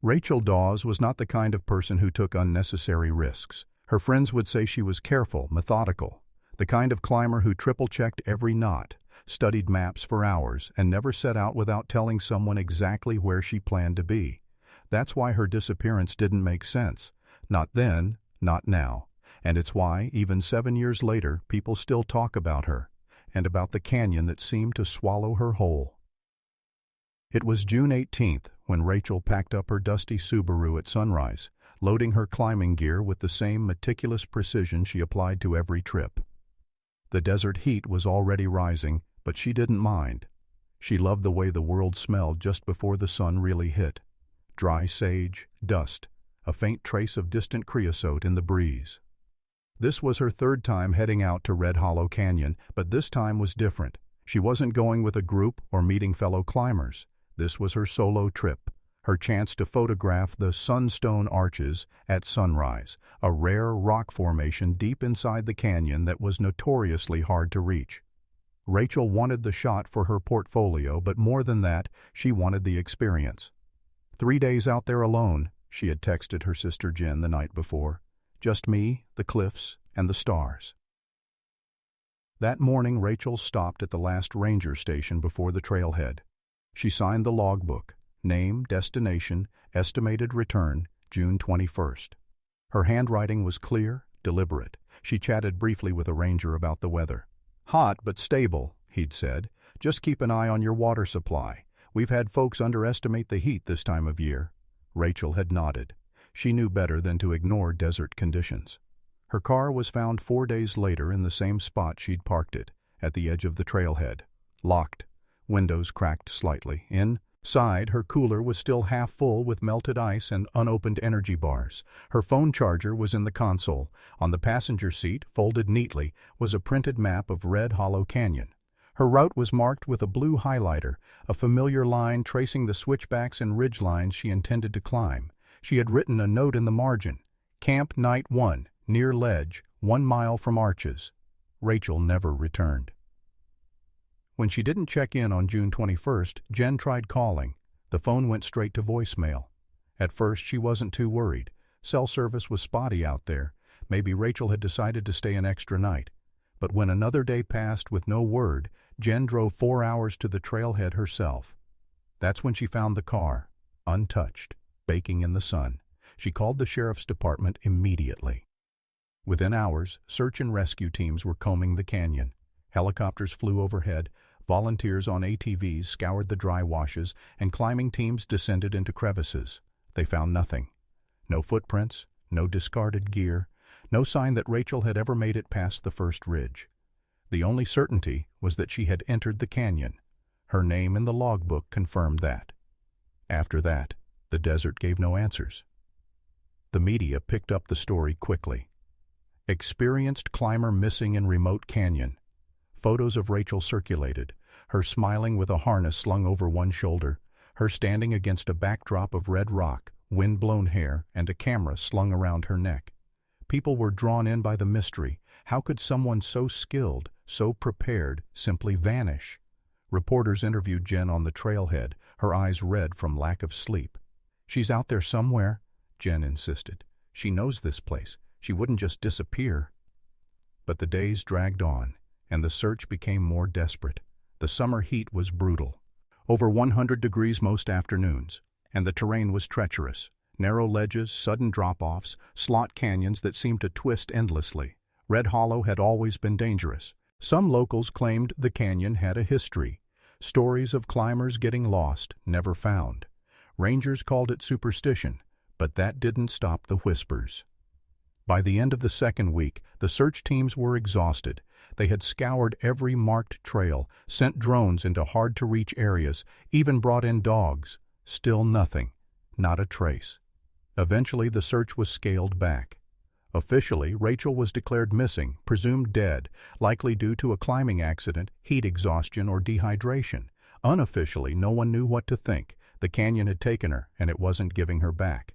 Rachel Dawes was not the kind of person who took unnecessary risks. Her friends would say she was careful, methodical, the kind of climber who triple-checked every knot, studied maps for hours, and never set out without telling someone exactly where she planned to be. That's why her disappearance didn't make sense. Not then, not now. And it's why, even 7 years later, people still talk about her, and about the canyon that seemed to swallow her whole. It was June 18th when Rachel packed up her dusty Subaru at sunrise, loading her climbing gear with the same meticulous precision she applied to every trip. The desert heat was already rising, but she didn't mind. She loved the way the world smelled just before the sun really hit. Dry sage, dust, a faint trace of distant creosote in the breeze. This was her third time heading out to Red Hollow Canyon, but this time was different. She wasn't going with a group or meeting fellow climbers. This was her solo trip, her chance to photograph the Sunstone Arches at sunrise, a rare rock formation deep inside the canyon that was notoriously hard to reach. Rachel wanted the shot for her portfolio, but more than that, she wanted the experience. 3 days out there alone, she had texted her sister Jen the night before. Just me, the cliffs, and the stars. That morning, Rachel stopped at the last ranger station before the trailhead. She signed the logbook, name, destination, estimated return, June 21st. Her handwriting was clear, deliberate. She chatted briefly with a ranger about the weather. "Hot but stable," he'd said. "Just keep an eye on your water supply. We've had folks underestimate the heat this time of year." Rachel had nodded. She knew better than to ignore desert conditions. Her car was found 4 days later in the same spot she'd parked it, at the edge of the trailhead. Locked. Windows cracked slightly. Inside, her cooler was still half full with melted ice and unopened energy bars. Her phone charger was in the console. On the passenger seat, folded neatly, was a printed map of Red Hollow Canyon. Her route was marked with a blue highlighter, a familiar line tracing the switchbacks and ridgelines she intended to climb. She had written a note in the margin. Camp Night 1, near ledge, 1 mile from Arches. Rachel never returned. When she didn't check in on June 21st, Jen tried calling. The phone went straight to voicemail. At first, she wasn't too worried. Cell service was spotty out there. Maybe Rachel had decided to stay an extra night. But when another day passed with no word, Jen drove 4 hours to the trailhead herself. That's when she found the car, untouched, baking in the sun. She called the sheriff's department immediately. Within hours, search and rescue teams were combing the canyon. Helicopters flew overhead, volunteers on ATVs scoured the dry washes, and climbing teams descended into crevices. They found nothing. No footprints, no discarded gear, no sign that Rachel had ever made it past the first ridge. The only certainty was that she had entered the canyon. Her name in the logbook confirmed that. After that, the desert gave no answers. The media picked up the story quickly. Experienced climber missing in remote canyon. Photos of Rachel circulated, her smiling with a harness slung over one shoulder, her standing against a backdrop of red rock, wind-blown hair, and a camera slung around her neck. People were drawn in by the mystery. How could someone so skilled, so prepared, simply vanish? Reporters interviewed Jen on the trailhead, her eyes red from lack of sleep. "She's out there somewhere," Jen insisted. "She knows this place. She wouldn't just disappear." But the days dragged on, and the search became more desperate. The summer heat was brutal. Over 100 degrees most afternoons, and the terrain was treacherous. Narrow ledges, sudden drop-offs, slot canyons that seemed to twist endlessly. Red Hollow had always been dangerous. Some locals claimed the canyon had a history. Stories of climbers getting lost, never found. Rangers called it superstition, but that didn't stop the whispers. By the end of the second week, the search teams were exhausted. They had scoured every marked trail, sent drones into hard-to-reach areas, even brought in dogs. Still nothing. Not a trace. Eventually, the search was scaled back. Officially, Rachel was declared missing, presumed dead, likely due to a climbing accident, heat exhaustion, or dehydration. Unofficially, no one knew what to think. The canyon had taken her, and it wasn't giving her back.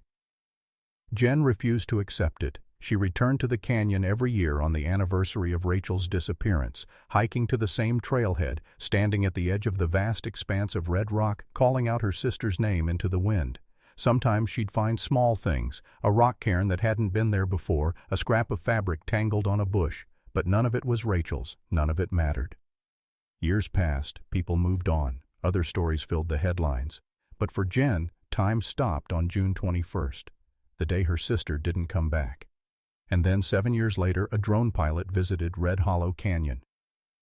Jen refused to accept it. She returned to the canyon every year on the anniversary of Rachel's disappearance, hiking to the same trailhead, standing at the edge of the vast expanse of red rock, calling out her sister's name into the wind. Sometimes she'd find small things, a rock cairn that hadn't been there before, a scrap of fabric tangled on a bush, but none of it was Rachel's, none of it mattered. Years passed, people moved on, other stories filled the headlines. But for Jen, time stopped on June 21st, the day her sister didn't come back. And then 7 years later, a drone pilot visited Red Hollow Canyon.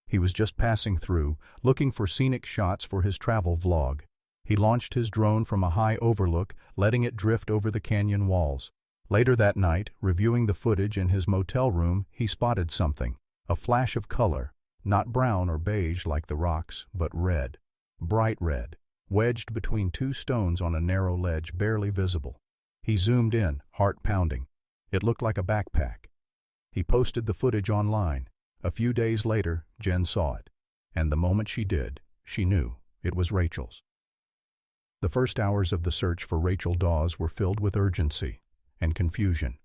He was just passing through, looking for scenic shots for his travel vlog. He launched his drone from a high overlook, letting it drift over the canyon walls. Later that night, reviewing the footage in his motel room, he spotted something. A flash of color, not brown or beige like the rocks, but red. Bright red, wedged between two stones on a narrow ledge barely visible. He zoomed in, heart pounding. It looked like a backpack. He posted the footage online. A few days later, Jen saw it. And the moment she did, she knew it was Rachel's. The first hours of the search for Rachel Dawes were filled with urgency and confusion.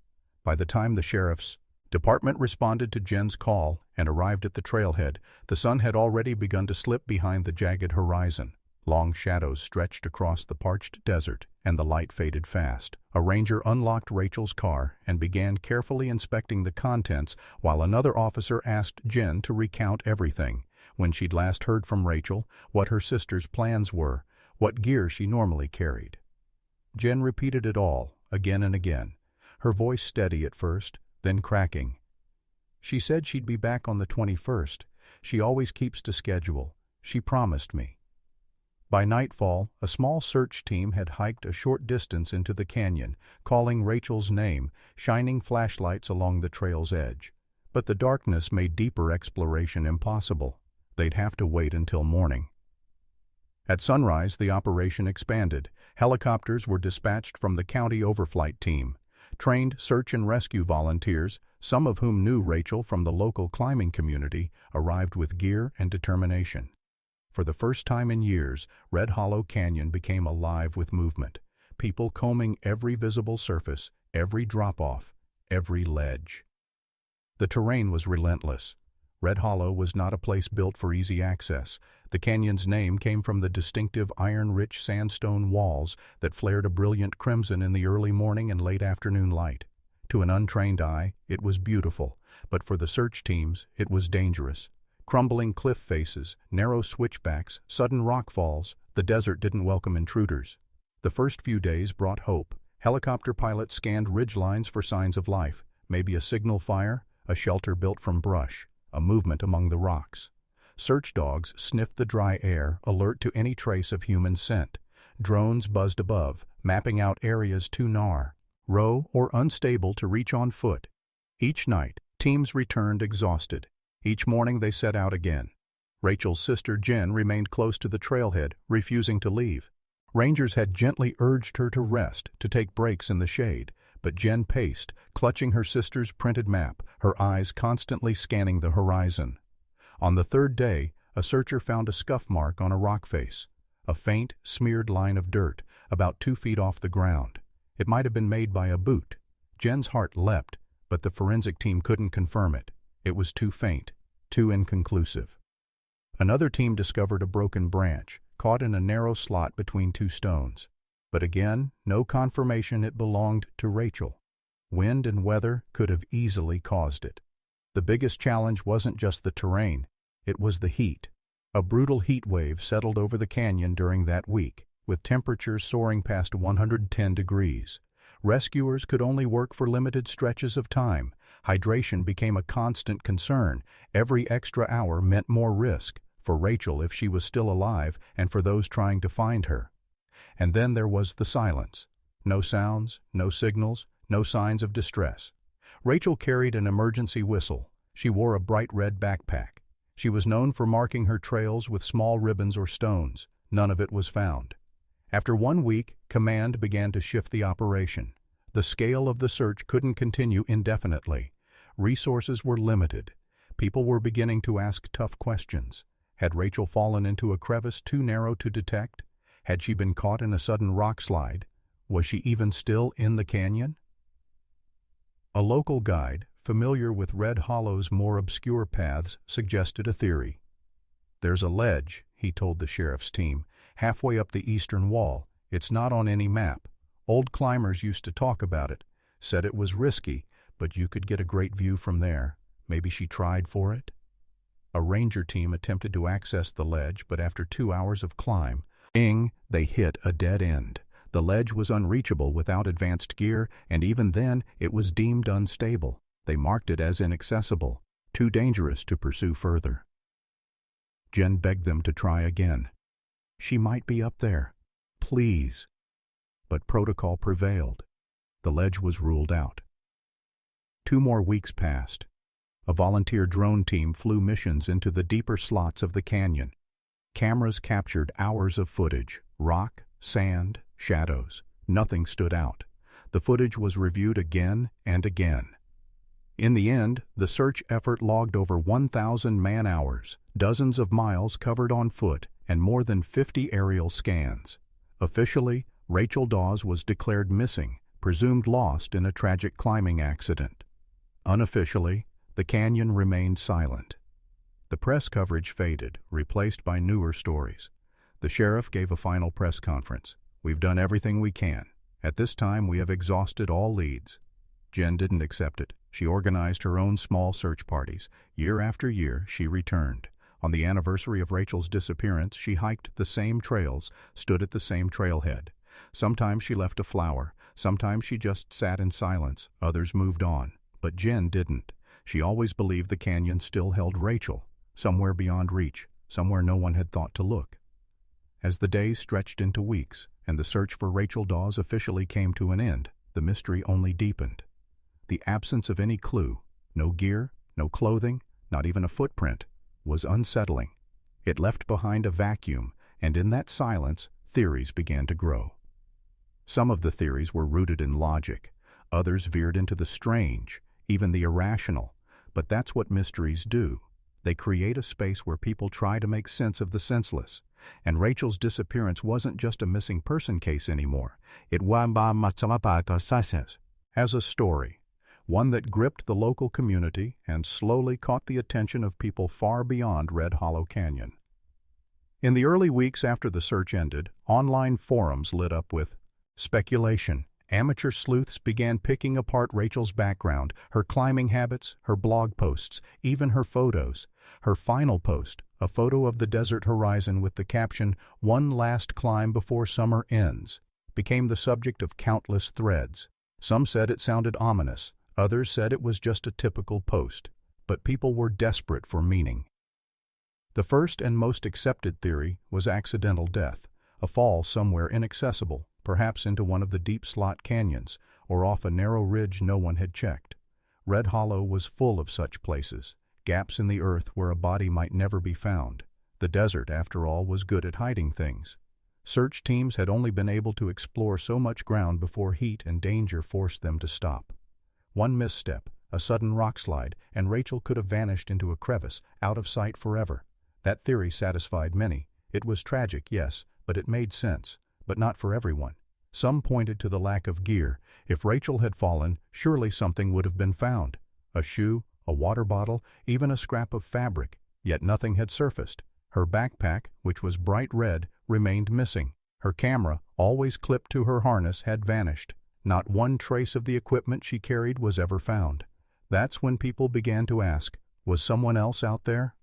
By the time the sheriff's department responded to Jen's call and arrived at the trailhead, the sun had already begun to slip behind the jagged horizon. Long shadows stretched across the parched desert, and the light faded fast. A ranger unlocked Rachel's car and began carefully inspecting the contents, while another officer asked Jen to recount everything: when she'd last heard from Rachel, what her sister's plans were, what gear she normally carried. Jen repeated it all, again and again, her voice steady at first, then cracking. She said she'd be back on the 21st. She always keeps to schedule. She promised me. By nightfall, a small search team had hiked a short distance into the canyon, calling Rachel's name, shining flashlights along the trail's edge. But the darkness made deeper exploration impossible. They'd have to wait until morning. At sunrise, the operation expanded. Helicopters were dispatched from the county overflight team. Trained search and rescue volunteers, some of whom knew Rachel from the local climbing community, arrived with gear and determination. For the first time in years, Red Hollow Canyon became alive with movement. People combing every visible surface, every drop-off, every ledge. The terrain was relentless. Red Hollow was not a place built for easy access. The canyon's name came from the distinctive iron-rich sandstone walls that flared a brilliant crimson in the early morning and late afternoon light. To an untrained eye, it was beautiful, but for the search teams, it was dangerous. Crumbling cliff faces, narrow switchbacks, sudden rock falls, the desert didn't welcome intruders. The first few days brought hope. Helicopter pilots scanned ridgelines for signs of life, maybe a signal fire, a shelter built from brush, a movement among the rocks. Search dogs sniffed the dry air, alert to any trace of human scent. Drones buzzed above, mapping out areas too narrow or unstable to reach on foot. Each night, teams returned exhausted. Each morning they set out again. Rachel's sister Jen remained close to the trailhead, refusing to leave. Rangers had gently urged her to rest, to take breaks in the shade, but Jen paced, clutching her sister's printed map, her eyes constantly scanning the horizon. On the third day, a searcher found a scuff mark on a rock face, a faint, smeared line of dirt, about 2 feet off the ground. It might have been made by a boot. Jen's heart leapt, but the forensic team couldn't confirm it. It was too faint, too inconclusive. Another team discovered a broken branch, caught in a narrow slot between two stones. But again, no confirmation it belonged to Rachel. Wind and weather could have easily caused it. The biggest challenge wasn't just the terrain, it was the heat. A brutal heat wave settled over the canyon during that week, with temperatures soaring past 110 degrees. Rescuers could only work for limited stretches of time. Hydration became a constant concern. Every extra hour meant more risk, for Rachel if she was still alive, and for those trying to find her. And then there was the silence. No sounds, no signals, no signs of distress. Rachel carried an emergency whistle. She wore a bright red backpack. She was known for marking her trails with small ribbons or stones. None of it was found. After 1 week, command began to shift the operation. The scale of the search couldn't continue indefinitely. Resources were limited. People were beginning to ask tough questions. Had Rachel fallen into a crevice too narrow to detect? Had she been caught in a sudden rock slide? Was she even still in the canyon? A local guide, familiar with Red Hollow's more obscure paths, suggested a theory. "There's a ledge," he told the sheriff's team, "halfway up the eastern wall. It's not on any map. Old climbers used to talk about it, said it was risky, but you could get a great view from there. Maybe she tried for it? A ranger team attempted to access the ledge, but after 2 hours of climb, they hit a dead end. The ledge was unreachable without advanced gear, and even then it was deemed unstable. They marked it as inaccessible, too dangerous to pursue further. Jen begged them to try again. She might be up there. Please. But protocol prevailed. The ledge was ruled out. 2 more weeks passed. A volunteer drone team flew missions into the deeper slots of the canyon. Cameras captured hours of footage: rock, sand, shadows. Nothing stood out. The footage was reviewed again and again. In the end, the search effort logged over 1,000 man-hours, dozens of miles covered on foot, and more than 50 aerial scans. Officially, Rachel Dawes was declared missing, presumed lost in a tragic climbing accident. Unofficially, the canyon remained silent. The press coverage faded, replaced by newer stories. The sheriff gave a final press conference. "We've done everything we can. At this time, we have exhausted all leads." Jen didn't accept it. She organized her own small search parties. Year after year, she returned. On the anniversary of Rachel's disappearance, she hiked the same trails, stood at the same trailhead. Sometimes she left a flower. Sometimes she just sat in silence. Others moved on. But Jen didn't. She always believed the canyon still held Rachel, somewhere beyond reach, somewhere no one had thought to look. As the days stretched into weeks, and the search for Rachel Dawes officially came to an end, the mystery only deepened. The absence of any clue, no gear, no clothing, not even a footprint, was unsettling. It left behind a vacuum, and in that silence, theories began to grow. Some of the theories were rooted in logic. Others veered into the strange, even the irrational. But that's what mysteries do. They create a space where people try to make sense of the senseless. And Rachel's disappearance wasn't just a missing person case anymore. It was as a story, one that gripped the local community and slowly caught the attention of people far beyond Red Hollow Canyon. In the early weeks after the search ended, online forums lit up with speculation. Amateur sleuths began picking apart Rachel's background, her climbing habits, her blog posts, even her photos. Her final post, a photo of the desert horizon with the caption, "One last climb before summer ends," became the subject of countless threads. Some said it sounded ominous. Others said it was just a typical post. But people were desperate for meaning. The first and most accepted theory was accidental death, a fall somewhere inaccessible, perhaps into one of the deep slot canyons, or off a narrow ridge no one had checked. Red Hollow was full of such places, gaps in the earth where a body might never be found. The desert, after all, was good at hiding things. Search teams had only been able to explore so much ground before heat and danger forced them to stop. One misstep, a sudden rock slide, and Rachel could have vanished into a crevice, out of sight forever. That theory satisfied many. It was tragic, yes, but it made sense. But not for everyone. Some pointed to the lack of gear. If Rachel had fallen, surely something would have been found. A shoe, a water bottle, even a scrap of fabric. Yet nothing had surfaced. Her backpack, which was bright red, remained missing. Her camera, always clipped to her harness, had vanished. Not one trace of the equipment she carried was ever found. That's when people began to ask, was someone else out there?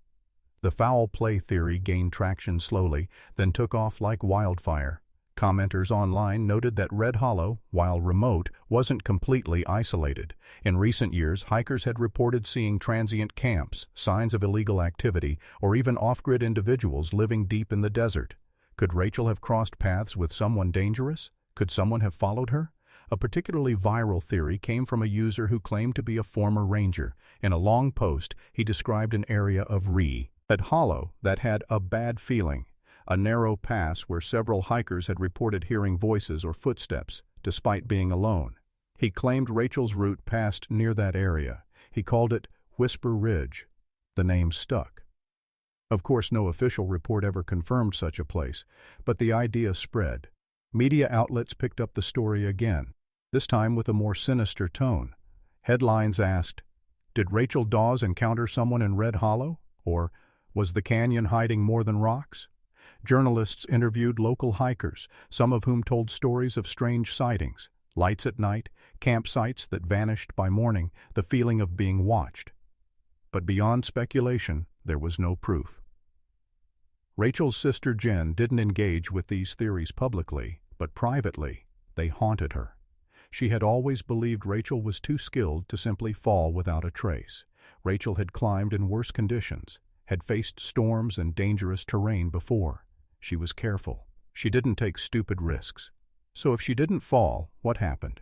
The foul play theory gained traction slowly, then took off like wildfire. Commenters online noted that Red Hollow, while remote, wasn't completely isolated. In recent years, hikers had reported seeing transient camps, signs of illegal activity, or even off-grid individuals living deep in the desert. Could Rachel have crossed paths with someone dangerous? Could someone have followed her? A particularly viral theory came from a user who claimed to be a former ranger. In a long post, he described an area of Red Hollow that had a bad feeling. A narrow pass where several hikers had reported hearing voices or footsteps, despite being alone. He claimed Rachel's route passed near that area. He called it Whisper Ridge. The name stuck. Of course, no official report ever confirmed such a place, but the idea spread. Media outlets picked up the story again, this time with a more sinister tone. Headlines asked, "Did Rachel Dawes encounter someone in Red Hollow?" Or, "Was the canyon hiding more than rocks?" Journalists interviewed local hikers, some of whom told stories of strange sightings, lights at night, campsites that vanished by morning, the feeling of being watched. But beyond speculation, there was no proof. Rachel's sister Jen didn't engage with these theories publicly, but privately, they haunted her. She had always believed Rachel was too skilled to simply fall without a trace. Rachel had climbed in worse conditions, had faced storms and dangerous terrain before. She was careful. She didn't take stupid risks. So if she didn't fall, what happened?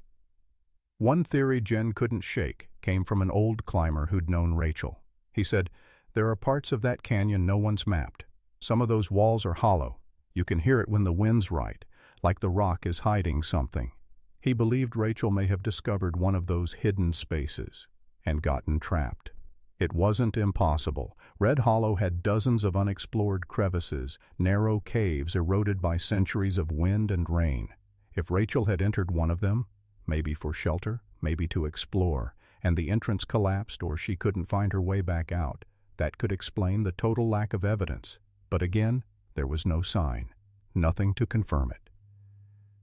One theory Jen couldn't shake came from an old climber who'd known Rachel. He said, "There are parts of that canyon no one's mapped. Some of those walls are hollow. You can hear it when the wind's right, like the rock is hiding something." He believed Rachel may have discovered one of those hidden spaces and gotten trapped. It wasn't impossible. Red Hollow had dozens of unexplored crevices, narrow caves eroded by centuries of wind and rain. If Rachel had entered one of them, maybe for shelter, maybe to explore, and the entrance collapsed or she couldn't find her way back out, that could explain the total lack of evidence. But again, there was no sign, nothing to confirm it.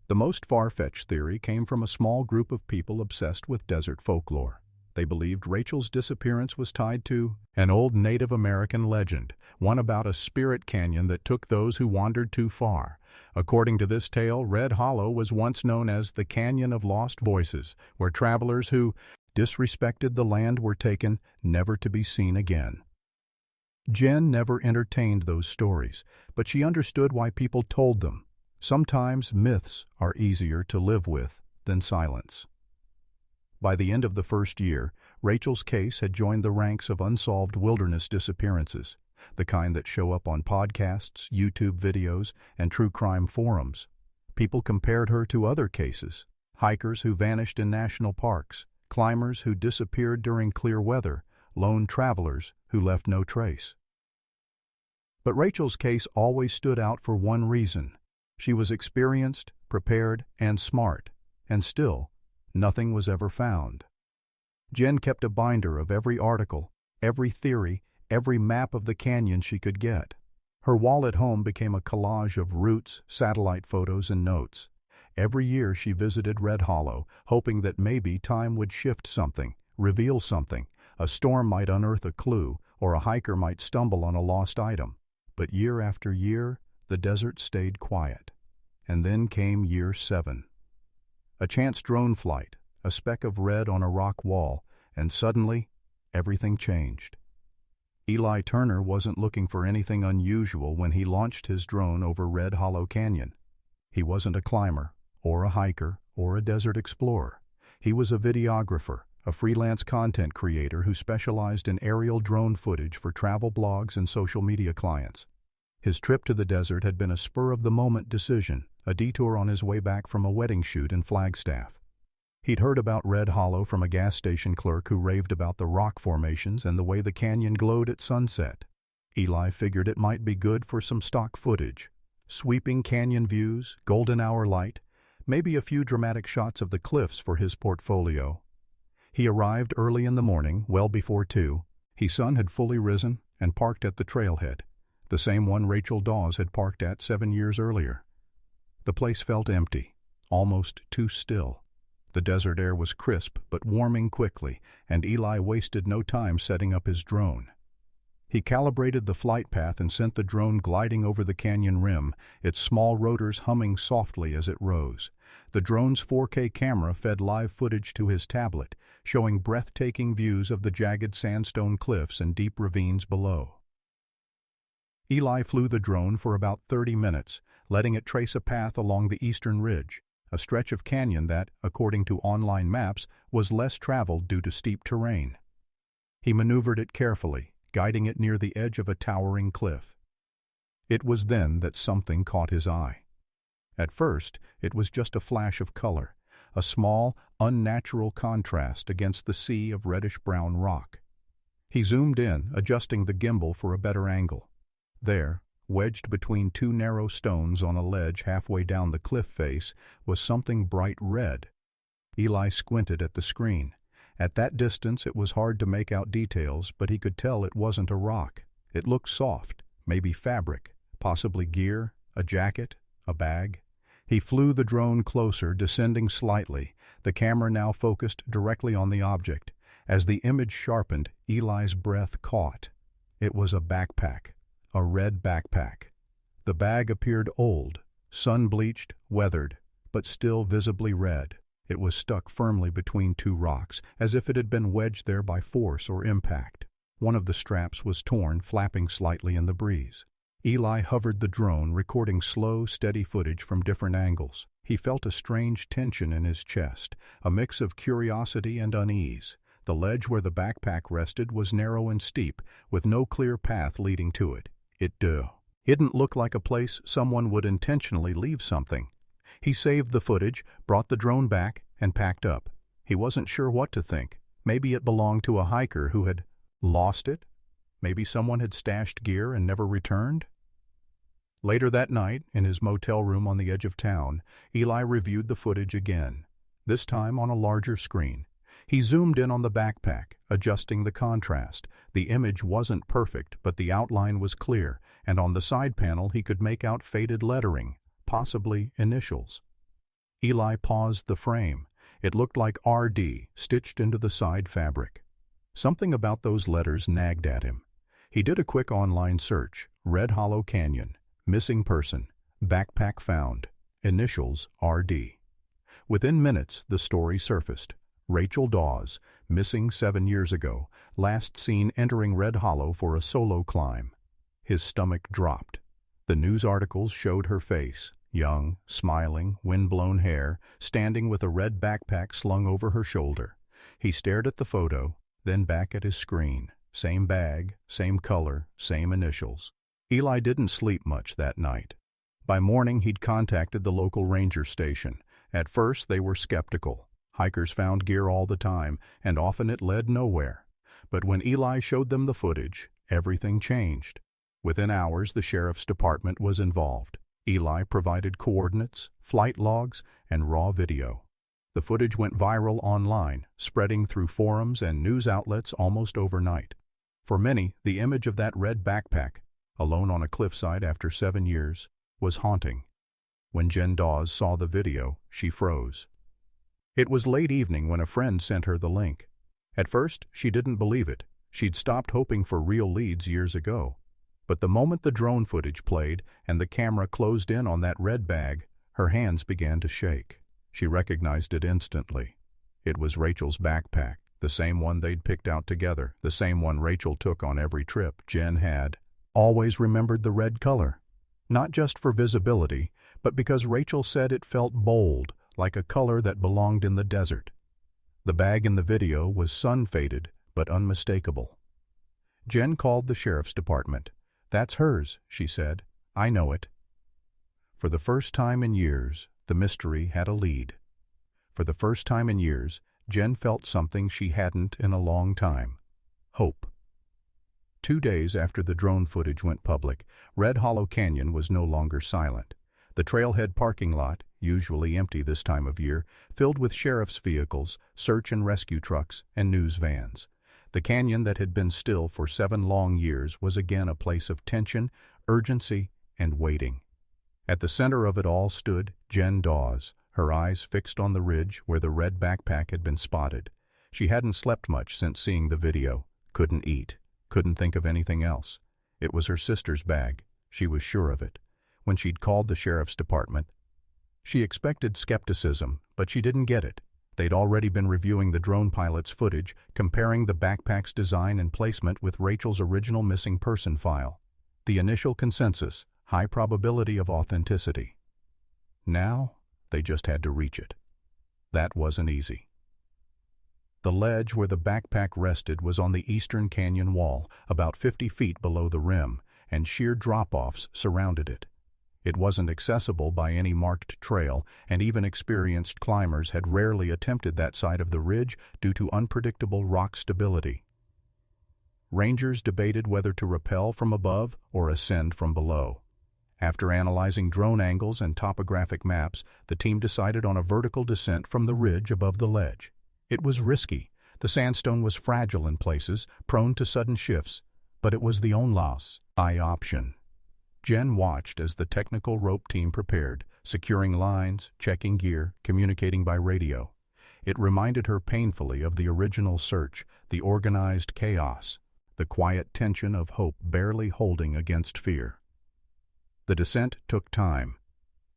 The most far-fetched theory came from a small group of people obsessed with desert folklore. They believed Rachel's disappearance was tied to an old Native American legend, one about a spirit canyon that took those who wandered too far. According to this tale, Red Hollow was once known as the Canyon of Lost Voices, where travelers who disrespected the land were taken, never to be seen again. Jen never entertained those stories, but she understood why people told them. Sometimes myths are easier to live with than silence. By the end of the first year, Rachel's case had joined the ranks of unsolved wilderness disappearances, the kind that show up on podcasts, YouTube videos, and true crime forums. People compared her to other cases: hikers who vanished in national parks, climbers who disappeared during clear weather, lone travelers who left no trace. But Rachel's case always stood out for one reason. She was experienced, prepared, and smart, and still, nothing was ever found. Jen kept a binder of every article, every theory, every map of the canyon she could get. Her wall at home became a collage of routes, satellite photos, and notes. Every year she visited Red Hollow, hoping that maybe time would shift something, reveal something. A storm might unearth a clue, or a hiker might stumble on a lost item. But year after year, the desert stayed quiet. And then came year 7. A chance drone flight, a speck of red on a rock wall, and suddenly, everything changed. Eli Turner wasn't looking for anything unusual when he launched his drone over Red Hollow Canyon. He wasn't a climber, or a hiker, or a desert explorer. He was a videographer, a freelance content creator who specialized in aerial drone footage for travel blogs and social media clients. His trip to the desert had been a spur-of-the-moment decision, a detour on his way back from a wedding shoot in Flagstaff. He'd heard about Red Hollow from a gas station clerk who raved about the rock formations and the way the canyon glowed at sunset. Eli figured it might be good for some stock footage. Sweeping canyon views, golden hour light, maybe a few dramatic shots of the cliffs for his portfolio. He arrived early in the morning, well before 2. His sun had fully risen and parked at the trailhead, the same one Rachel Dawes had parked at 7 years earlier. The place felt empty, almost too still. The desert air was crisp but warming quickly, and Eli wasted no time setting up his drone. He calibrated the flight path and sent the drone gliding over the canyon rim, its small rotors humming softly as it rose. The drone's 4K camera fed live footage to his tablet, showing breathtaking views of the jagged sandstone cliffs and deep ravines below. Eli flew the drone for about 30 minutes, letting it trace a path along the eastern ridge, a stretch of canyon that, according to online maps, was less traveled due to steep terrain. He maneuvered it carefully, guiding it near the edge of a towering cliff. It was then that something caught his eye. At first, it was just a flash of color, a small, unnatural contrast against the sea of reddish-brown rock. He zoomed in, adjusting the gimbal for a better angle. There, wedged between 2 narrow stones on a ledge halfway down the cliff face, was something bright red. Eli squinted at the screen. At that distance it was hard to make out details, but he could tell it wasn't a rock. It looked soft, maybe fabric, Possibly gear, a jacket, a bag. He flew the drone closer, descending slightly, the camera now focused directly on the object. As the image sharpened, Eli's breath caught. It was a backpack, a red backpack. The bag appeared old, sun-bleached, weathered, but still visibly red. It was stuck firmly between two rocks, as if it had been wedged there by force or impact. One of the straps was torn, flapping slightly in the breeze. Eli hovered the drone, recording slow, steady footage from different angles. He felt a strange tension in his chest, a mix of curiosity and unease. The ledge where the backpack rested was narrow and steep, with no clear path leading to it. It didn't look like a place someone would intentionally leave something. He saved the footage, brought the drone back, and packed up. He wasn't sure what to think. Maybe it belonged to a hiker who had lost it? Maybe someone had stashed gear and never returned? Later that night, in his motel room on the edge of town, Eli reviewed the footage again, this time on a larger screen. He zoomed in on the backpack, adjusting the contrast. The image wasn't perfect, but the outline was clear, and on the side panel he could make out faded lettering, possibly initials. Eli paused the frame. It looked like RD stitched into the side fabric. Something about those letters nagged at him. He did a quick online search. Red Hollow Canyon. Missing person. Backpack found. Initials RD. Within minutes, the story surfaced. Rachel Dawes, missing 7 years ago, last seen entering Red Hollow for a solo climb. His stomach dropped. The news articles showed her face, young, smiling, wind-blown hair, standing with a red backpack slung over her shoulder. He stared at the photo, then back at his screen. Same bag, same color, same initials. Eli didn't sleep much that night. By morning, he'd contacted the local ranger station. At first, they were skeptical. Hikers found gear all the time, and often it led nowhere. But when Eli showed them the footage, everything changed. Within hours, the sheriff's department was involved. Eli provided coordinates, flight logs, and raw video. The footage went viral online, spreading through forums and news outlets almost overnight. For many, the image of that red backpack, alone on a cliffside after 7 years, was haunting. When Jen Dawes saw the video, she froze. It was late evening when a friend sent her the link. At first, she didn't believe it. She'd stopped hoping for real leads years ago. But the moment the drone footage played and the camera closed in on that red bag, her hands began to shake. She recognized it instantly. It was Rachel's backpack, the same one they'd picked out together, the same one Rachel took on every trip. Jen had always remembered the red color, not just for visibility, but because Rachel said it felt bold, like a color that belonged in the desert. The bag in the video was sun-faded, but unmistakable. Jen called the sheriff's department. "That's hers," she said. "I know it." For the first time in years, the mystery had a lead. For the first time in years, Jen felt something she hadn't in a long time. Hope. 2 days after the drone footage went public, Red Hollow Canyon was no longer silent. The trailhead parking lot, usually empty this time of year, filled with sheriff's vehicles, search and rescue trucks, and news vans. The canyon that had been still for 7 long years was again a place of tension, urgency, and waiting. At the center of it all stood Jen Dawes, her eyes fixed on the ridge where the red backpack had been spotted. She hadn't slept much since seeing the video, couldn't eat, couldn't think of anything else. It was her sister's bag, she was sure of it. When she'd called the sheriff's department, she expected skepticism, but she didn't get it. They'd already been reviewing the drone pilot's footage, comparing the backpack's design and placement with Rachel's original missing person file. The initial consensus, high probability of authenticity. Now, they just had to reach it. That wasn't easy. The ledge where the backpack rested was on the eastern canyon wall, about 50 feet below the rim, and sheer drop-offs surrounded it. It wasn't accessible by any marked trail, and even experienced climbers had rarely attempted that side of the ridge due to unpredictable rock stability. Rangers debated whether to rappel from above or ascend from below. After analyzing drone angles and topographic maps, the team decided on a vertical descent from the ridge above the ledge. It was risky. The sandstone was fragile in places, prone to sudden shifts, but it was the only option. Jen watched as the technical rope team prepared, securing lines, checking gear, communicating by radio. It reminded her painfully of the original search, the organized chaos, the quiet tension of hope barely holding against fear. The descent took time.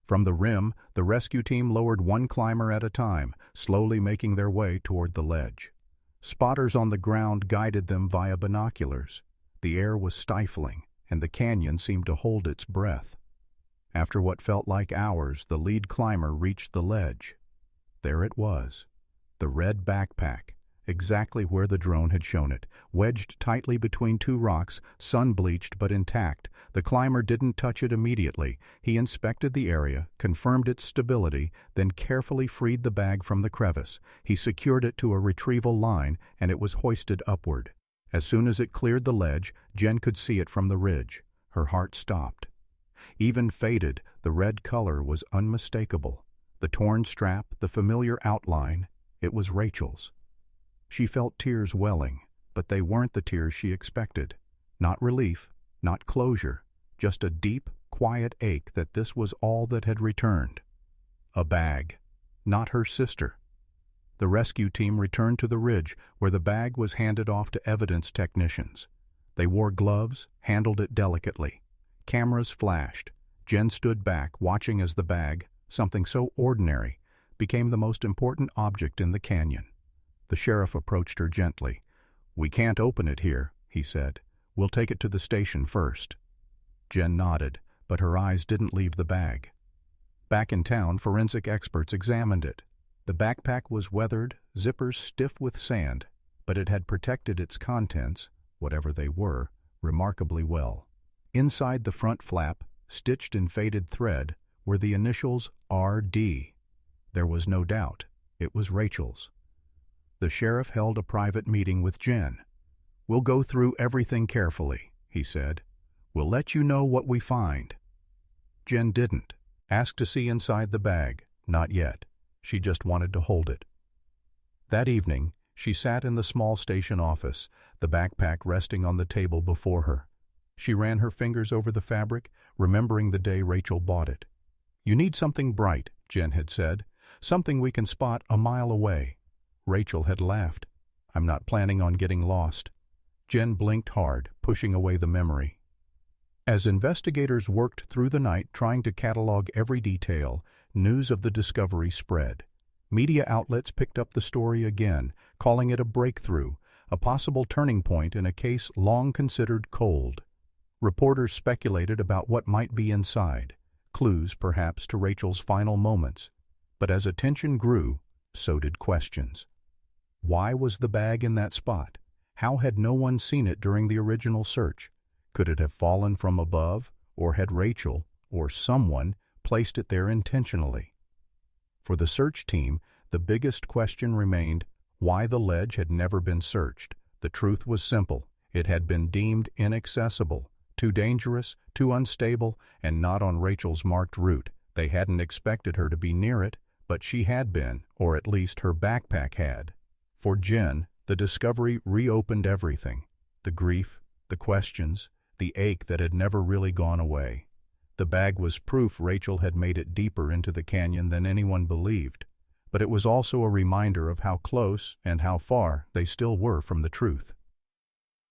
From the rim, the rescue team lowered one climber at a time, slowly making their way toward the ledge. Spotters on the ground guided them via binoculars. The air was stifling, and the canyon seemed to hold its breath. After what felt like hours, the lead climber reached the ledge. There it was, the red backpack, exactly where the drone had shown it, wedged tightly between two rocks, sun-bleached but intact. The climber didn't touch it immediately. He inspected the area, confirmed its stability, then carefully freed the bag from the crevice. He secured it to a retrieval line, and it was hoisted upward. As soon as it cleared the ledge, Jen could see it from the ridge. Her heart stopped. Even faded, the red color was unmistakable. The torn strap, the familiar outline, it was Rachel's. She felt tears welling, but they weren't the tears she expected. Not relief, not closure, just a deep, quiet ache that this was all that had returned. A bag, not her sister. The rescue team returned to the ridge, where the bag was handed off to evidence technicians. They wore gloves, handled it delicately. Cameras flashed. Jen stood back, watching as the bag, something so ordinary, became the most important object in the canyon. The sheriff approached her gently. "We can't open it here," he said. "We'll take it to the station first." Jen nodded, but her eyes didn't leave the bag. Back in town, forensic experts examined it. The backpack was weathered, zippers stiff with sand, but it had protected its contents, whatever they were, remarkably well. Inside the front flap, stitched in faded thread, were the initials R.D. There was no doubt, it was Rachel's. The sheriff held a private meeting with Jen. "We'll go through everything carefully," he said. "We'll let you know what we find." Jen didn't ask to see inside the bag, not yet. She just wanted to hold it. That evening, she sat in the small station office, the backpack resting on the table before her. She ran her fingers over the fabric, remembering the day Rachel bought it. "You need something bright," Jen had said, "something we can spot a mile away." Rachel had laughed. "I'm not planning on getting lost." Jen blinked hard, pushing away the memory. As investigators worked through the night trying to catalog every detail, news of the discovery spread. Media outlets picked up the story again, calling it a breakthrough, a possible turning point in a case long considered cold. Reporters speculated about what might be inside, clues perhaps to Rachel's final moments. But as attention grew, so did questions. Why was the bag in that spot? How had no one seen it during the original search? Could it have fallen from above, or had Rachel, or someone, placed it there intentionally? For the search team, the biggest question remained why the ledge had never been searched. The truth was simple. It had been deemed inaccessible, too dangerous, too unstable, and not on Rachel's marked route. They hadn't expected her to be near it, but she had been, or at least her backpack had. For Jen, the discovery reopened everything. The grief, the questions, the ache that had never really gone away. The bag was proof Rachel had made it deeper into the canyon than anyone believed, but it was also a reminder of how close and how far they still were from the truth.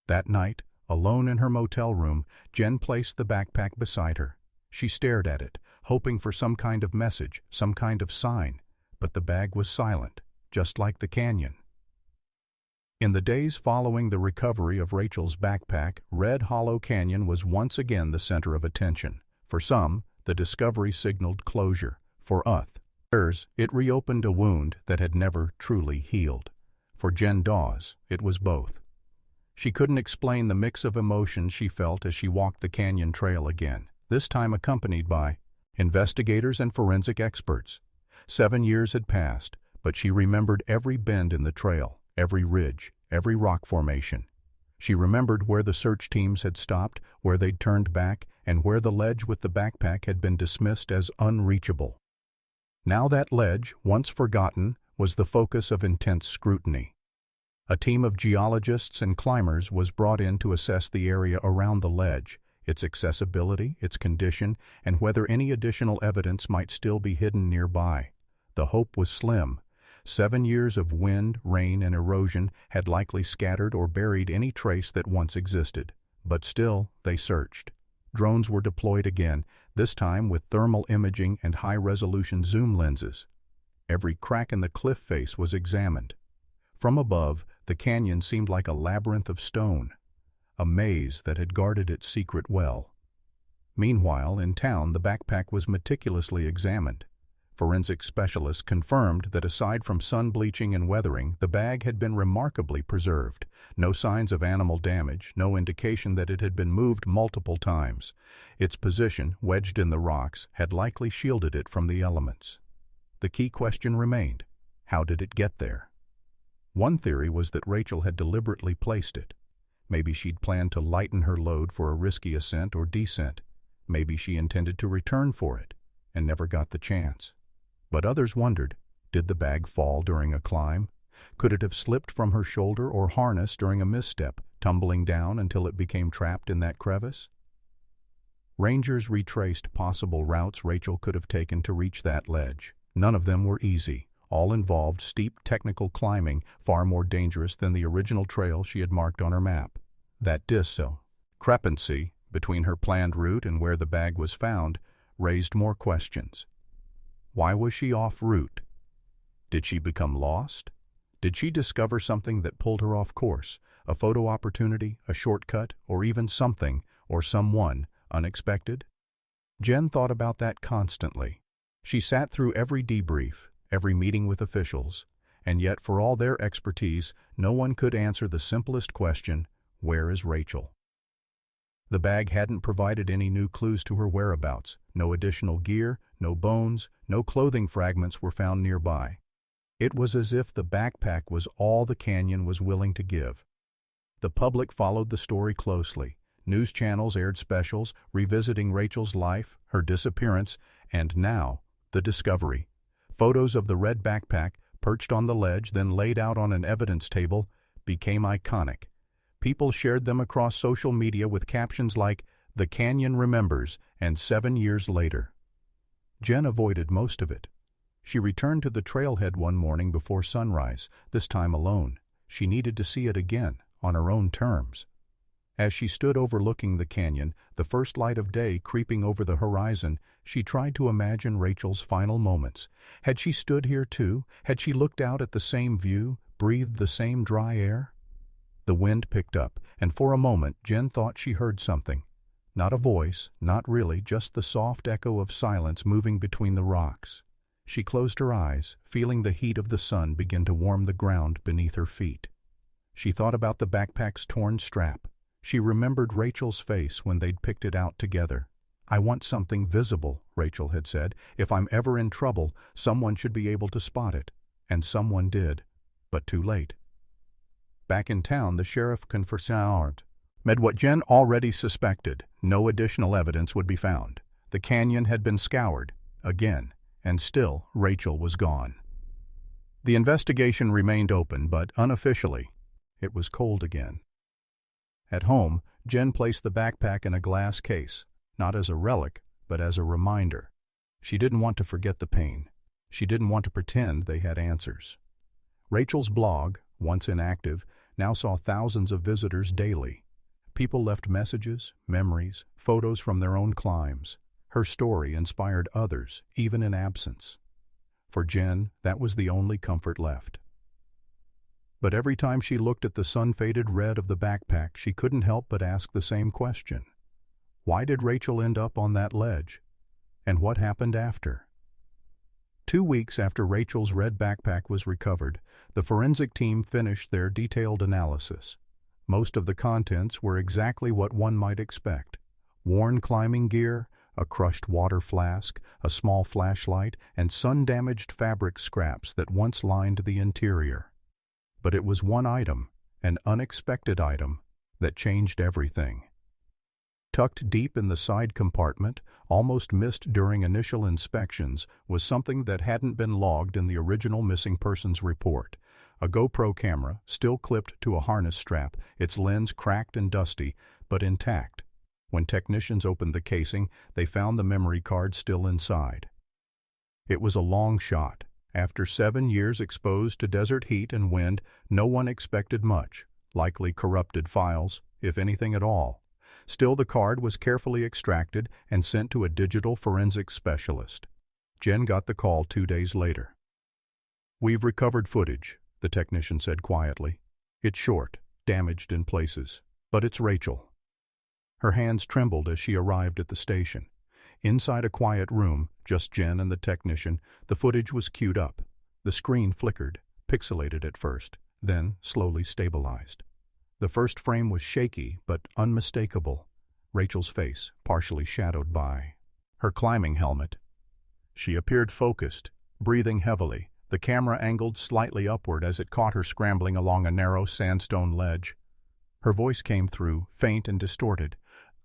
That night, alone in her motel room, Jen placed the backpack beside her. She stared at it, hoping for some kind of message, some kind of sign, but the bag was silent, just like the canyon. In the days following the recovery of Rachel's backpack, Red Hollow Canyon was once again the center of attention. For some, the discovery signaled closure. For others, it reopened a wound that had never truly healed. For Jen Dawes, it was both. She couldn't explain the mix of emotions she felt as she walked the canyon trail again, this time accompanied by investigators and forensic experts. 7 years had passed, but she remembered every bend in the trail, every ridge, every rock formation. She remembered where the search teams had stopped, where they'd turned back, and where the ledge with the backpack had been dismissed as unreachable. Now that ledge, once forgotten, was the focus of intense scrutiny. A team of geologists and climbers was brought in to assess the area around the ledge. its accessibility, its condition, and whether any additional evidence might still be hidden nearby. The hope was slim. 7 years of wind, rain, and erosion had likely scattered or buried any trace that once existed. But still, they searched. Drones were deployed again, this time with thermal imaging and high-resolution zoom lenses. Every crack in the cliff face was examined. From above, the canyon seemed like a labyrinth of stone, a maze that had guarded its secret well. Meanwhile, in town, the backpack was meticulously examined. Forensic specialists confirmed that aside from sun bleaching and weathering, the bag had been remarkably preserved. No signs of animal damage, no indication that it had been moved multiple times. Its position, wedged in the rocks, had likely shielded it from the elements. The key question remained: how did it get there? One theory was that Rachel had deliberately placed it. Maybe she'd planned to lighten her load for a risky ascent or descent. Maybe she intended to return for it, and never got the chance. But others wondered, did the bag fall during a climb? Could it have slipped from her shoulder or harness during a misstep, tumbling down until it became trapped in that crevice? Rangers retraced possible routes Rachel could have taken to reach that ledge. None of them were easy. All involved steep technical climbing, far more dangerous than the original trail she had marked on her map. That discrepancy between her planned route and where the bag was found raised more questions. Why was she off route? Did she become lost? Did she discover something that pulled her off course? A photo opportunity, a shortcut, or even something, or someone, unexpected? Jen thought about that constantly. She sat through every debrief, every meeting with officials, and yet for all their expertise, no one could answer the simplest question: where is Rachel? The bag hadn't provided any new clues to her whereabouts. No additional gear, no bones, no clothing fragments were found nearby. It was as if the backpack was all the canyon was willing to give. The public followed the story closely. News channels aired specials revisiting Rachel's life, her disappearance, and now, the discovery. Photos of the red backpack, perched on the ledge then laid out on an evidence table, became iconic. People shared them across social media with captions like, "The Canyon Remembers," and 7 years later. Jen avoided most of it. She returned to the trailhead one morning before sunrise, this time alone. She needed to see it again, on her own terms. As she stood overlooking the canyon, the first light of day creeping over the horizon, she tried to imagine Rachel's final moments. Had she stood here too? Had she looked out at the same view, breathed the same dry air? The wind picked up, and for a moment Jen thought she heard something. Not a voice, not really, just the soft echo of silence moving between the rocks. She closed her eyes, feeling the heat of the sun begin to warm the ground beneath her feet. She thought about the backpack's torn strap. She remembered Rachel's face when they'd picked it out together. "I want something visible," Rachel had said. "If I'm ever in trouble, someone should be able to spot it." And someone did, but too late. Back in town, the sheriff confirmed what Jen already suspected. No additional evidence would be found. The canyon had been scoured, again, and still Rachel was gone. The investigation remained open, but unofficially, it was cold again. At home, Jen placed the backpack in a glass case, not as a relic, but as a reminder. She didn't want to forget the pain. She didn't want to pretend they had answers. Rachel's blog, once inactive, now saw thousands of visitors daily. People left messages, memories, photos from their own climbs. Her story inspired others, even in absence. For Jen, that was the only comfort left. But every time she looked at the sun-faded red of the backpack, she couldn't help but ask the same question. Why did Rachel end up on that ledge? And what happened after? 2 weeks after Rachel's red backpack was recovered, the forensic team finished their detailed analysis. Most of the contents were exactly what one might expect. Worn climbing gear, a crushed water flask, a small flashlight, and sun-damaged fabric scraps that once lined the interior. But it was one item, an unexpected item, that changed everything. Tucked deep in the side compartment, almost missed during initial inspections, was something that hadn't been logged in the original missing persons report. A GoPro camera, still clipped to a harness strap, its lens cracked and dusty, but intact. When technicians opened the casing, they found the memory card still inside. It was a long shot. After 7 years exposed to desert heat and wind, no one expected much, likely corrupted files, if anything at all. Still, the card was carefully extracted and sent to a digital forensics specialist. Jen got the call 2 days later. "We've recovered footage," the technician said quietly. "It's short, damaged in places, but it's Rachel." Her hands trembled as she arrived at the station. Inside a quiet room, just Jen and the technician, the footage was queued up. The screen flickered, pixelated at first, then slowly stabilized. The first frame was shaky but unmistakable. Rachel's face, partially shadowed by her climbing helmet. She appeared focused, breathing heavily, the camera angled slightly upward as it caught her scrambling along a narrow sandstone ledge. Her voice came through, faint and distorted.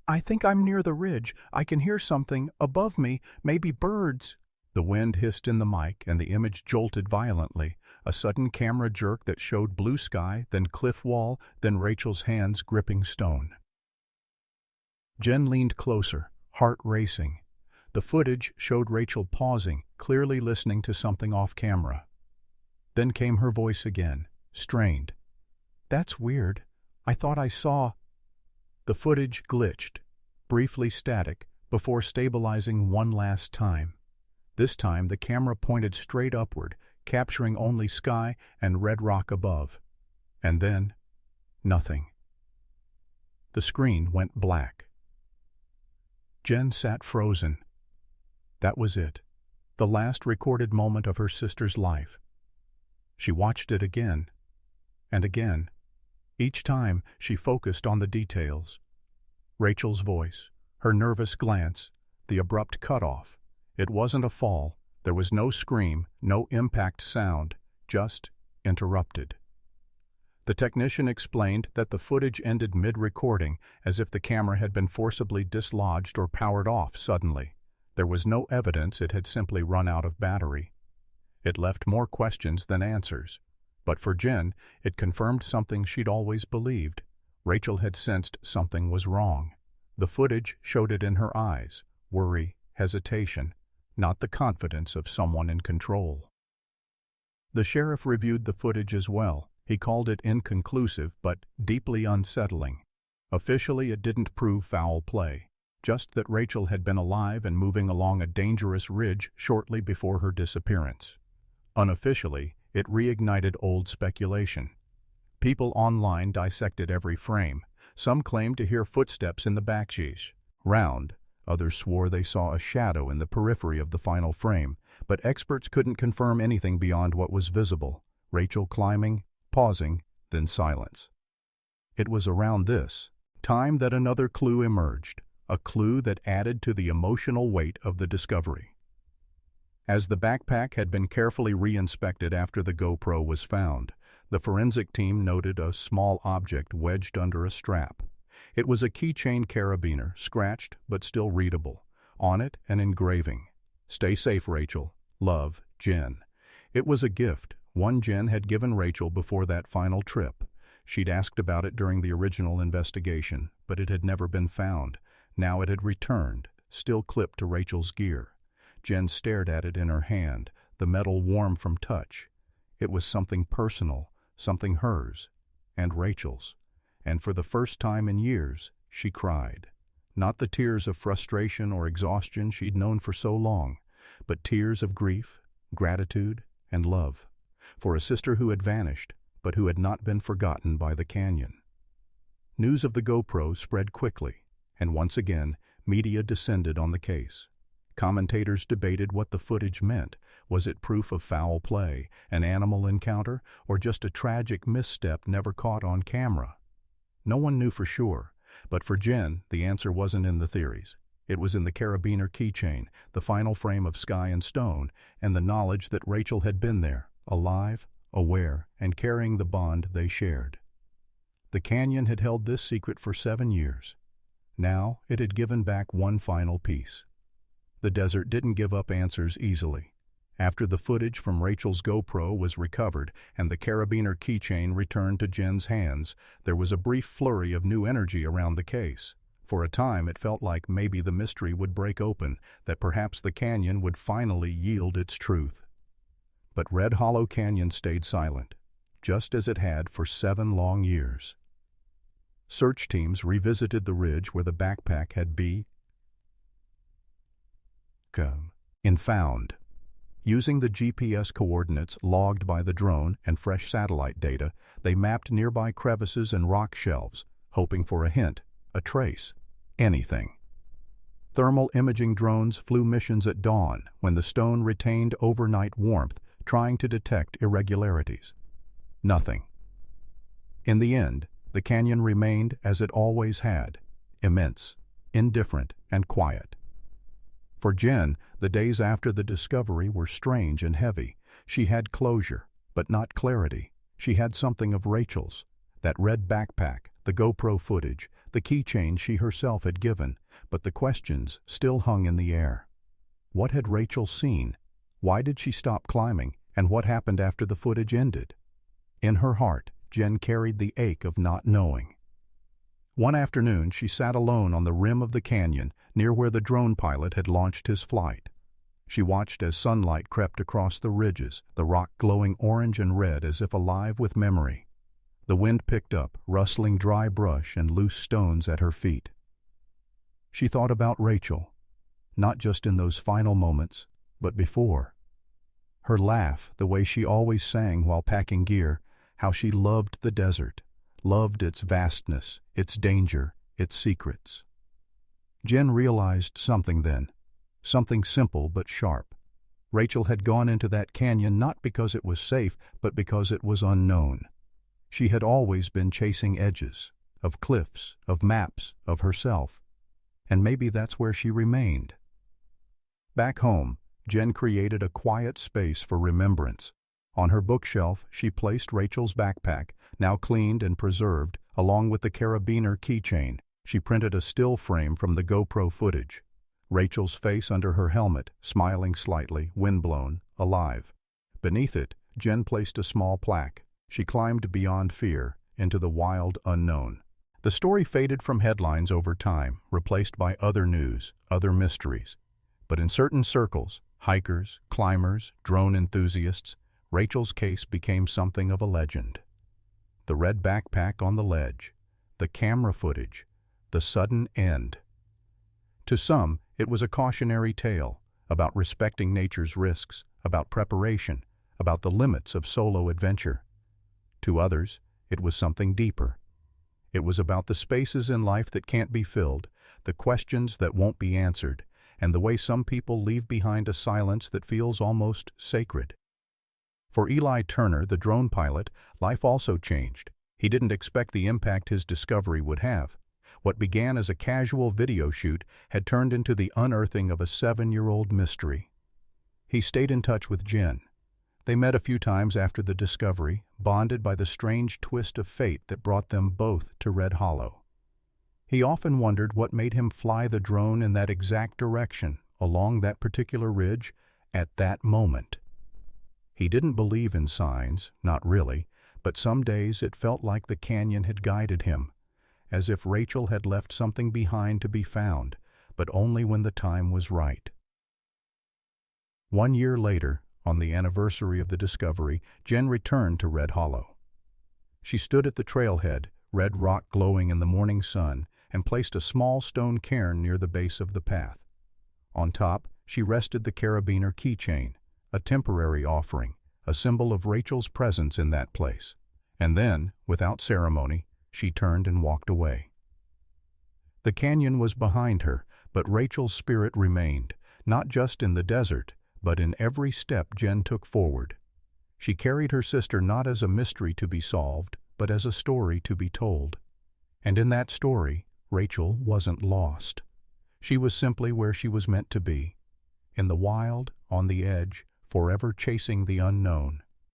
"I think I'm near the ridge. I can hear something above me, maybe birds." The wind hissed in the mic and the image jolted violently. A sudden camera jerk that showed blue sky, then cliff wall, then Rachel's hands gripping stone. Jen leaned closer, heart racing. The footage showed Rachel pausing, clearly listening to something off camera. Then came her voice again, strained. "That's weird. I thought I saw—" The footage glitched, briefly static, before stabilizing one last time. This time the camera pointed straight upward, capturing only sky and red rock above. And then, nothing. The screen went black. Jen sat frozen. That was it, the last recorded moment of her sister's life. She watched it again, and again. Each time, she focused on the details. Rachel's voice, her nervous glance, the abrupt cutoff. It wasn't a fall. There was no scream, no impact sound, just interrupted. The technician explained that the footage ended mid-recording, as if the camera had been forcibly dislodged or powered off suddenly. There was no evidence it had simply run out of battery. It left more questions than answers. But for Jen, it confirmed something she'd always believed. Rachel had sensed something was wrong. The footage showed it in her eyes, worry, hesitation, not the confidence of someone in control. The sheriff reviewed the footage as well. He called it inconclusive but deeply unsettling. Officially, it didn't prove foul play, just that Rachel had been alive and moving along a dangerous ridge shortly before her disappearance. Unofficially, it reignited old speculation. People online dissected every frame. Some claimed to hear footsteps in the backsheesh. Round. Others swore they saw a shadow in the periphery of the final frame, but experts couldn't confirm anything beyond what was visible. Rachel climbing, pausing, then silence. It was around this time that another clue emerged, a clue that added to the emotional weight of the discovery. As the backpack had been carefully re-inspected after the GoPro was found, the forensic team noted a small object wedged under a strap. It was a keychain carabiner, scratched but still readable. On it, an engraving. "Stay safe, Rachel. Love, Jen." It was a gift, one Jen had given Rachel before that final trip. She'd asked about it during the original investigation, but it had never been found. Now it had returned, still clipped to Rachel's gear. Jen stared at it in her hand, the metal warm from touch. It was something personal, something hers, and Rachel's. And for the first time in years, she cried. Not the tears of frustration or exhaustion she'd known for so long, but tears of grief, gratitude, and love, for a sister who had vanished, but who had not been forgotten by the canyon. News of the GoPro spread quickly, and once again, media descended on the case. Commentators debated what the footage meant. Was it proof of foul play, an animal encounter, or just a tragic misstep never caught on camera? No one knew for sure, but for Jen, the answer wasn't in the theories. It was in the carabiner keychain, the final frame of sky and stone, and the knowledge that Rachel had been there, alive, aware, and carrying the bond they shared. The canyon had held this secret for 7 years. Now it had given back one final piece. The desert didn't give up answers easily. After the footage from Rachel's GoPro was recovered and the carabiner keychain returned to Jen's hands, there was a brief flurry of new energy around the case. For a time it felt like maybe the mystery would break open, that perhaps the canyon would finally yield its truth. But Red Hollow Canyon stayed silent, just as it had for 7 long years. Search teams revisited the ridge where the backpack had been found. Using the GPS coordinates logged by the drone and fresh satellite data, they mapped nearby crevices and rock shelves, hoping for a hint, a trace, anything. Thermal imaging drones flew missions at dawn when the stone retained overnight warmth, trying to detect irregularities. Nothing. In the end, the canyon remained as it always had, immense, indifferent, and quiet. For Jen, the days after the discovery were strange and heavy. She had closure, but not clarity. She had something of Rachel's, that red backpack, the GoPro footage, the keychain she herself had given, but the questions still hung in the air. What had Rachel seen? Why did she stop climbing? And what happened after the footage ended? In her heart, Jen carried the ache of not knowing. One afternoon, she sat alone on the rim of the canyon, near where the drone pilot had launched his flight. She watched as sunlight crept across the ridges, the rock glowing orange and red as if alive with memory. The wind picked up, rustling dry brush and loose stones at her feet. She thought about Rachel, not just in those final moments, but before. Her laugh, the way she always sang while packing gear, how she loved the desert, loved its vastness, its danger, its secrets. Jen realized something then, something simple but sharp. Rachel had gone into that canyon not because it was safe, but because it was unknown. She had always been chasing edges, of cliffs, of maps, of herself. And maybe that's where she remained. Back home, Jen created a quiet space for remembrance. On her bookshelf, she placed Rachel's backpack, now cleaned and preserved, along with the carabiner keychain. She printed a still frame from the GoPro footage. Rachel's face under her helmet, smiling slightly, windblown, alive. Beneath it, Jen placed a small plaque. She climbed beyond fear, into the wild unknown. The story faded from headlines over time, replaced by other news, other mysteries. But in certain circles, hikers, climbers, drone enthusiasts, Rachel's case became something of a legend. The red backpack on the ledge, the camera footage, the sudden end. To some, it was a cautionary tale about respecting nature's risks, about preparation, about the limits of solo adventure. To others, it was something deeper. It was about the spaces in life that can't be filled, the questions that won't be answered, and the way some people leave behind a silence that feels almost sacred. For Eli Turner, the drone pilot, life also changed. He didn't expect the impact his discovery would have. What began as a casual video shoot had turned into the unearthing of a 7-year-old mystery. He stayed in touch with Jen. They met a few times after the discovery, bonded by the strange twist of fate that brought them both to Red Hollow. He often wondered what made him fly the drone in that exact direction, along that particular ridge, at that moment. He didn't believe in signs, not really, but some days it felt like the canyon had guided him, as if Rachel had left something behind to be found, but only when the time was right. 1 year later, on the anniversary of the discovery, Jen returned to Red Hollow. She stood at the trailhead, red rock glowing in the morning sun, and placed a small stone cairn near the base of the path. On top, she rested the carabiner keychain, a temporary offering, a symbol of Rachel's presence in that place. And then, without ceremony, she turned and walked away. The canyon was behind her, but Rachel's spirit remained, not just in the desert, but in every step Jen took forward. She carried her sister not as a mystery to be solved, but as a story to be told. And in that story, Rachel wasn't lost. She was simply where she was meant to be, in the wild, on the edge, forever chasing the unknown.